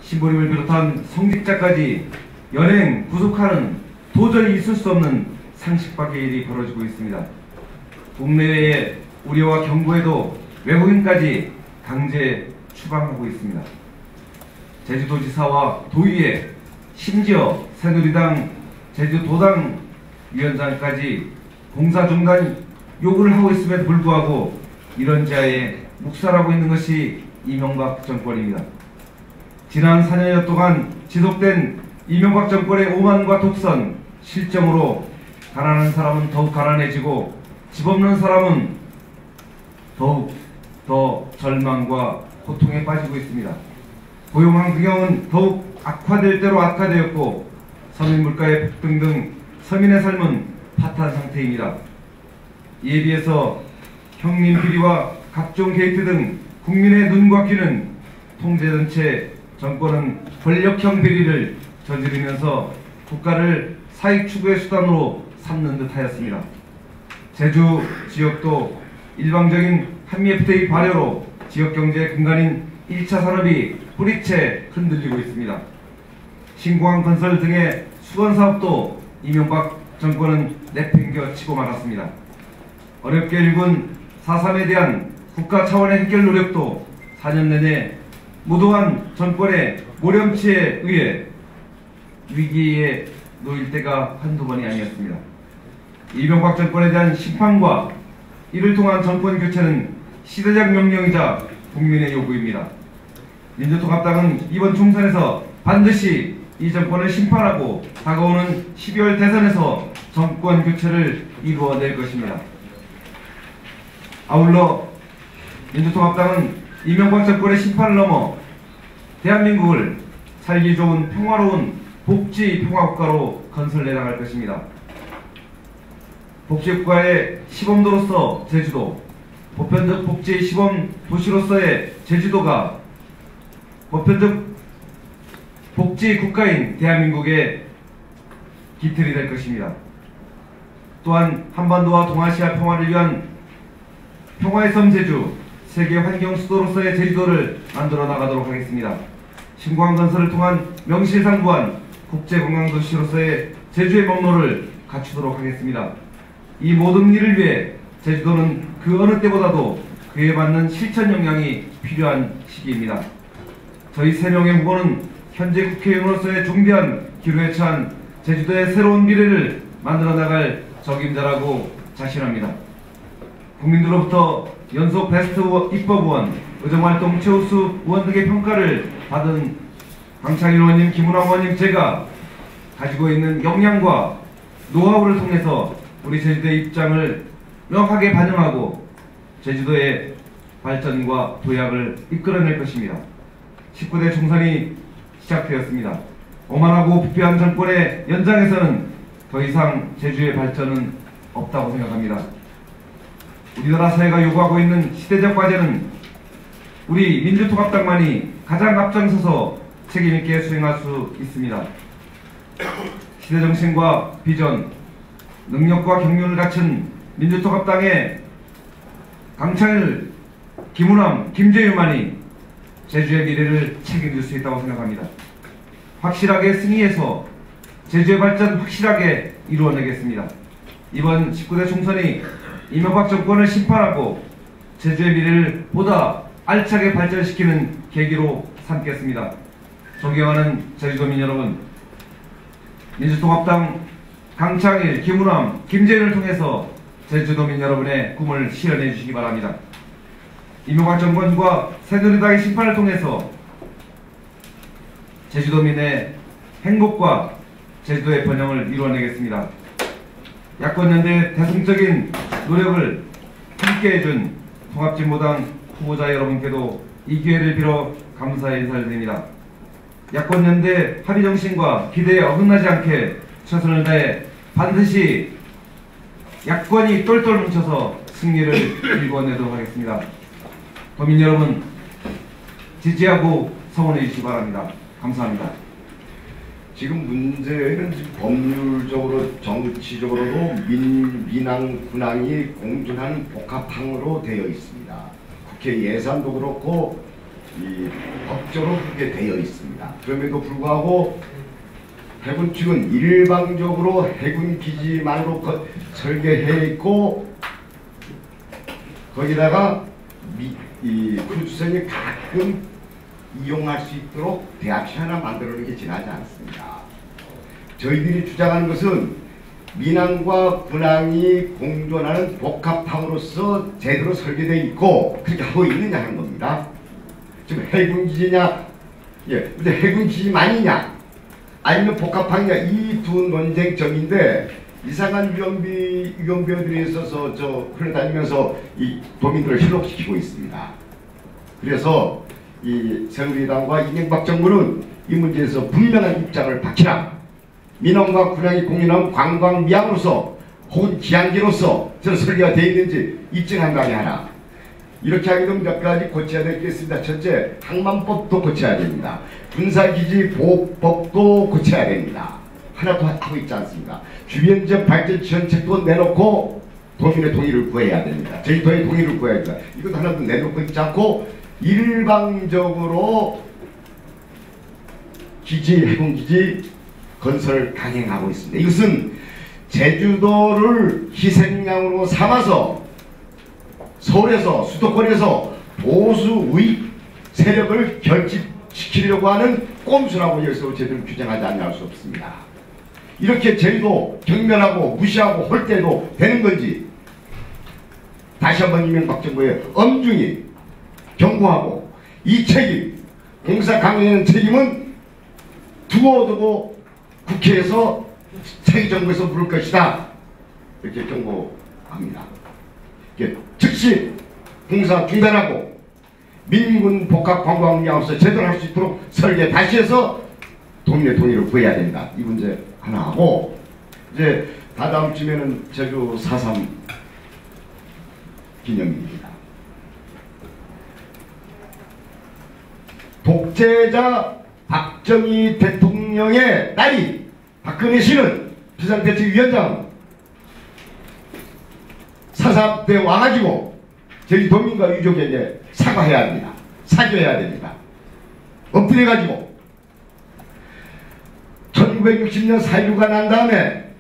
신부님을 비롯한 성직자까지 연행 구속하는 도저히 있을 수 없는 상식 밖의 일이 벌어지고 있습니다. 국내외의 우려와 경고에도 외국인까지 강제 추방하고 있습니다. 제주도지사와 도의회, 심지어 새누리당 제주도당 위원장까지 공사 중단 요구를 하고 있음에도 불구하고 이런 자에 묵살하고 있는 것이 이명박 정권입니다. 지난 4년여 동안 지속된 이명박 정권의 오만과 독선, 실정으로 가난한 사람은 더욱 가난해지고 집 없는 사람은 더욱 더 절망과 고통에 빠지고 있습니다. 고용 환경은 더욱 악화될 대로 악화되었고 서민 물가의 폭등 등 서민의 삶은 파탄 상태입니다. 이에 비해서 형님 비리와 각종 게이트 등 국민의 눈과 귀는 통제된 채 정권은 권력형 비리를 저지르면서 국가를 사익 추구의 수단으로 삼는 듯 하였습니다. 제주 지역도 일방적인 한미 FTA 발효로 지역경제의 근간인 1차 산업이 뿌리채 흔들리고 있습니다. 신공항 건설 등의 수건사업도 이명박 정권은 내팽겨치고 말았습니다. 어렵게 일군 4.3에 대한 국가 차원의 해결 노력도 4년 내내 무도한 정권의 모렴치에 의해 위기에 놓일 때가 한두 번이 아니었습니다. 이명박 정권에 대한 심판과 이를 통한 정권 교체는 시대적 명령이자 국민의 요구입니다. 민주통합당은 이번 총선에서 반드시 이 정권을 심판하고 다가오는 12월 대선에서 정권 교체를 이루어낼 것입니다. 아울러 민주통합당은 이명박 정권의 심판을 넘어 대한민국을 살기 좋은 평화로운 복지 평화국가로 건설해 나갈 것입니다. 복지국가의 시범도로서 제주도, 보편적 복지 시범 도시로서의 제주도가 보편적 복지 국가인 대한민국의 기틀이 될 것입니다. 또한 한반도와 동아시아 평화를 위한 평화의 섬 제주, 세계 환경 수도로서의 제주도를 만들어 나가도록 하겠습니다. 신공항 건설을 통한 명실상부한 국제관광도시로서의 제주의 목로를 갖추도록 하겠습니다. 이 모든 일을 위해 제주도는 그 어느 때보다도 그에 맞는 실천 역량이 필요한 시기입니다. 저희 3명의 후보는 현재 국회의원으로서의 중대한 기로에 처한 제주도의 새로운 미래를 만들어 나갈 적임자라고 자신합니다. 국민들로부터 연속 베스트 입법 의원, 의정활동 최우수 의원 등의 평가를 받은 강창일 의원님, 김은왕 의원님, 제가 가지고 있는 역량과 노하우를 통해서 우리 제주도의 입장을 명확하게 반영하고 제주도의 발전과 도약을 이끌어낼 것입니다. 19대 총선이 시작되었습니다. 오만하고 부패한 정권의 연장에서는 더 이상 제주의 발전은 없다고 생각합니다. 우리나라 사회가 요구하고 있는 시대적 과제는 우리 민주통합당만이 가장 앞장서서 책임있게 수행할 수 있습니다. 시대정신과 비전, 능력과 경륜을 갖춘 민주통합당의 강창일, 김은왕, 김재윤만이 제주의 미래를 책임질 수 있다고 생각합니다. 확실하게 승리해서 제주의 발전 확실하게 이루어내겠습니다. 이번 19대 총선이 이명박 정권을 심판하고 제주의 미래를 보다 알차게 발전시키는 계기로 삼겠습니다. 존경하는 제주도민 여러분, 민주통합당 강창일, 김은왕, 김재윤을 통해서 제주도민 여러분의 꿈을 실현해 주시기 바랍니다. 이명박 정권과 새누리당의 심판을 통해서 제주도민의 행복과 제주도의 번영을 이루어내겠습니다. 야권연대의 대승적인 노력을 함께해준 통합진보당 후보자 여러분께도 이 기회를 빌어 감사의 인사를 드립니다. 야권연대 합의정신과 기대에 어긋나지 않게 최선을 다해 반드시 야권이 똘똘 뭉쳐서 승리를 일궈내도록 하겠습니다. 도민 여러분, 지지하고 성원해 주시기 바랍니다. 감사합니다. 지금 문제는 법률적으로 정치적으로도 민왕 군왕이 공존한 복합항으로 되어 있습니다. 국회 예산도 그렇고 이 법적으로 그렇게 되어 있습니다. 그럼에도 불구하고 해군 측은 일방적으로 해군 기지만으로 설계해 있고 거기다가 이 크루즈선이 가끔 이용할 수 있도록 대합실 하나 만들어 놓은 게 지나지 않습니다. 저희들이 주장하는 것은 민항과 군항이 공존하는 복합항으로서 제대로 설계되어 있고 그렇게 하고 있느냐 하는 겁니다. 지금 해군기지냐, 근데 해군기지만이냐 아니면 복합항이냐 이 두 논쟁점인데 이상한 위험비어들이 있어서 흘러다니면서 이 도민들을 현혹시키고 있습니다. 그래서 이 새누리당과 이명박 정부는 이 문제에서 분명한 입장을 밝히라. 민원과 군항이 공인한 관광미항으로서 혹은 기항지로서 저는 설계가 되어 있는지 입증한다게 하라. 이렇게 하게 되면 몇 가지 고쳐야 되겠습니다. 첫째, 항만법도 고쳐야 됩니다. 군사기지 보호법도 고쳐야 됩니다. 하나도 하고 있지 않습니다. 주변지역 발전 지원책도 내놓고 도민의 동의를 구해야 됩니다. 제주도의 동의를 구해야 됩니다. 이것도 하나도 내놓고 있지 않고 일방적으로 해군기지 건설을 강행하고 있습니다. 이것은 제주도를 희생양으로 삼아서 서울에서 수도권에서 보수 우익 세력을 결집시키려고 하는 꼼수라고 여기서 제대로 규정하지 않을 수 없습니다. 이렇게 제주도 경멸하고 무시하고 할 때도 되는 건지 다시 한번 이명박 정부에 엄중히 경고하고 이 책임, 공사 강행하는 책임은 두고두고 국회에서 차기 정부에서 물을 것이다. 이렇게 경고합니다. 즉시 공사 중단하고 민군 복합 관광미항으로서 제대로 할 수 있도록 설계 다시 해서 도민의 동의를 구해야 된다. 이 문제 하나 하고 이제 다다음 주면은 제주 4.3 기념일입니다. 독재자 박정희 대통령의 딸이 박근혜 씨는 비상대책위원장 4.3 때 와가지고 저희 도민과 유족에게 사과해야 합니다. 사죄해야 됩니다. 엎드려가지고 1960년 4.16가 난 다음에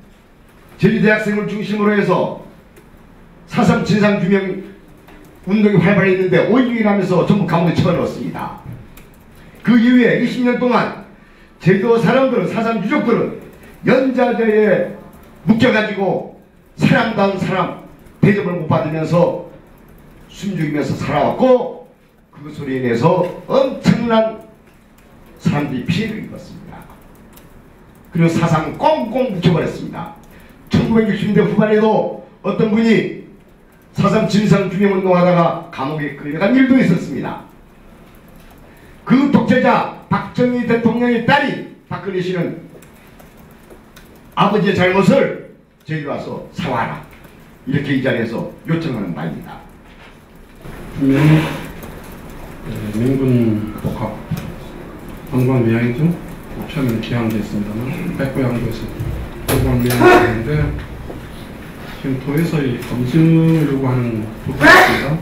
제주대학생을 중심으로 해서 4.3 진상규명 운동이 활발했는데 5.16이 나면서 전부 감옥에 쳐넣었습니다. 그 이후에 20년 동안 제주도 사람들은 4.3 유족들은 연좌제에 묶여가지고 사람다운 사람 대접을 못 받으면서 숨죽이면서 살아왔고 그것으로 인해서 엄청난 사람들이 피해를 입었습니다. 그리고 4.3 꽁꽁 묻혀버렸습니다. 1960년대 후반에도 어떤 분이 4.3 진상규명운동하다가 감옥에 끌려간 일도 있었습니다. 그 독재자 박정희 대통령의 딸이 박근혜 씨는 아버지의 잘못을 저희 와서 사과하라. 이렇게 이 자리에서 요청하는 바입니다. 분명히 민군 복합 관광미항이죠. 처음에는 기항도였습니다만 백고양도에서 관광미항이었는데 지금 도에서의 검증을 요구하는 부분이 있습니다.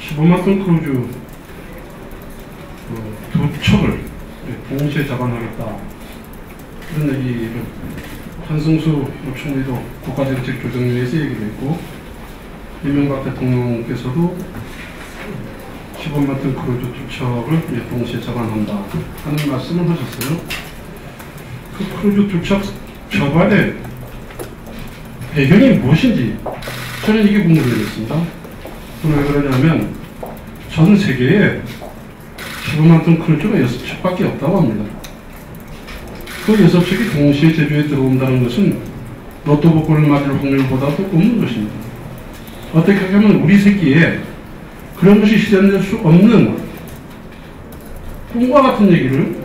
15만 톤 크루즈 두 척을 동시에 잡아나겠다. 그런 얘기를 한승수 총리도 국가정책조정위에서 얘기를 했고 이명박 대통령께서도 15만 톤 크루즈 두 척을 동시에 잡아난다 하는 말씀을 하셨어요. 그 크루즈 두 척 저발의 배경이 무엇인지 저는 이게 궁금해졌습니다. 그럼 왜 그러냐면 전 세계에 15만 톤 크루즈가 6척밖에 없다고 합니다. 그 6척이 동시에 제주에 들어온다는 것은 로또 복권을 맞을 확률보다도 없는 것입니다. 어떻게 하면 우리 새끼에 그런 것이 실현될 수 없는 꿈과 같은 얘기를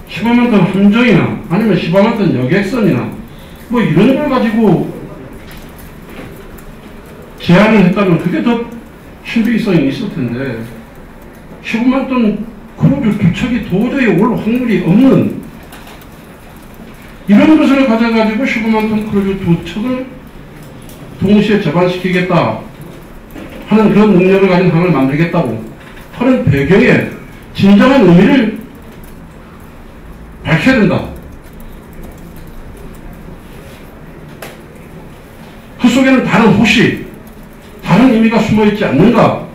15만 톤 함정이나 아니면 15만 톤 여객선이나 뭐 이런 걸 가지고 제안을 했다면 그게 더 신빙성이 있을 텐데 15만 톤 크루즈 두 척이 도저히 올 확률이 없는 이런 것을 가져가지고 15만 톤 크루즈 두 척을 동시에 접안시키겠다. 하는 그런 능력을 가진 당을 만들겠다고 하는 배경에 진정한 의미를 밝혀야 된다. 그 속에는 다른 혹시 다른 의미가 숨어있지 않는가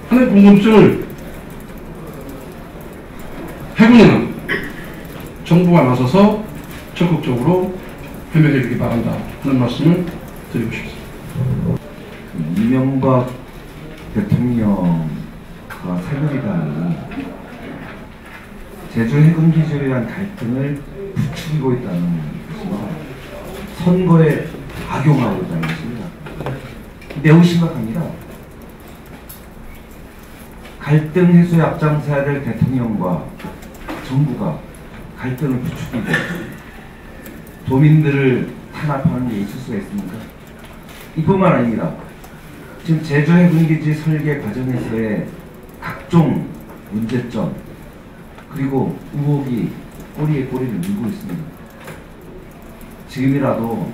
하는 궁금증을 해군이나 정부가 나서서 적극적으로 해명해 주기 바란다 하는 말씀을 드리고 싶습니다. 이명박 대통령과 새누리당이 제주 해군기지에 대한 갈등을 부추기고 있다는 것이고 선거에 악용하고 있다는 것입니다. 매우 심각합니다. 갈등 해소에 앞장서야 될 대통령과 정부가 갈등을 부추기고 도민들을 탄압하는 게 있을 수가 있습니까? 이뿐만 아닙니다. 지금 제주 해군기지 설계 과정에서의 각종 문제점 그리고 의혹이 꼬리에 꼬리를 물고 있습니다. 지금이라도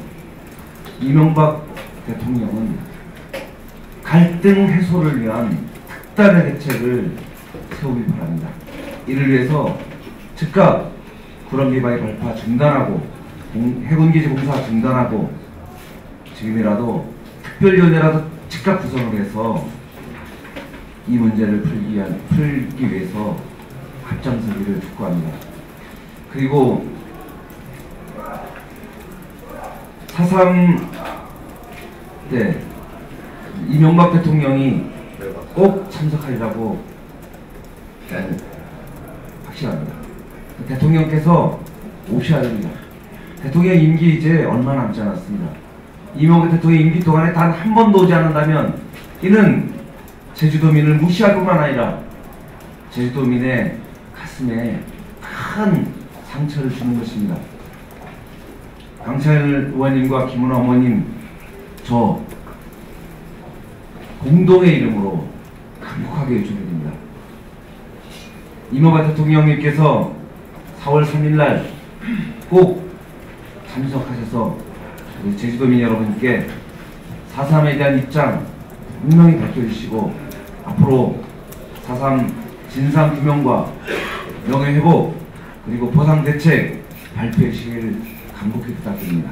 이명박 대통령은 갈등 해소를 위한 특단의 대책을 세우기 바랍니다. 이를 위해서 즉각 구럼비바위 발파 중단하고 해군기지 공사 중단하고 지금이라도 특별위원회라도 즉각 구성을 해서 이 문제를 풀기 위해서 앞장서기를 촉구합니다. 그리고 4.3 때 이명박 대통령이 꼭 참석하리라고 확신합니다. 대통령께서 오셔야 됩니다. 대통령 임기 이제 얼마 남지 않았습니다. 이명박 대통령 임기 동안에 단 한 번도 오지 않는다면 이는 제주도민을 무시할 뿐만 아니라 제주도민의 가슴에 큰 상처를 주는 것입니다. 강찬일 의원님과 김은아 어머님 저 공동의 이름으로 강력하게 요청드립니다. 이명박 대통령님께서 4월 3일날 꼭 참석하셔서 우리 제주도민 여러분께 4.3에 대한 입장 분명히 밝혀주시고 앞으로 4.3 진상규명과 명예회복 그리고 보상대책 발표해 주시길 간곡히 부탁드립니다.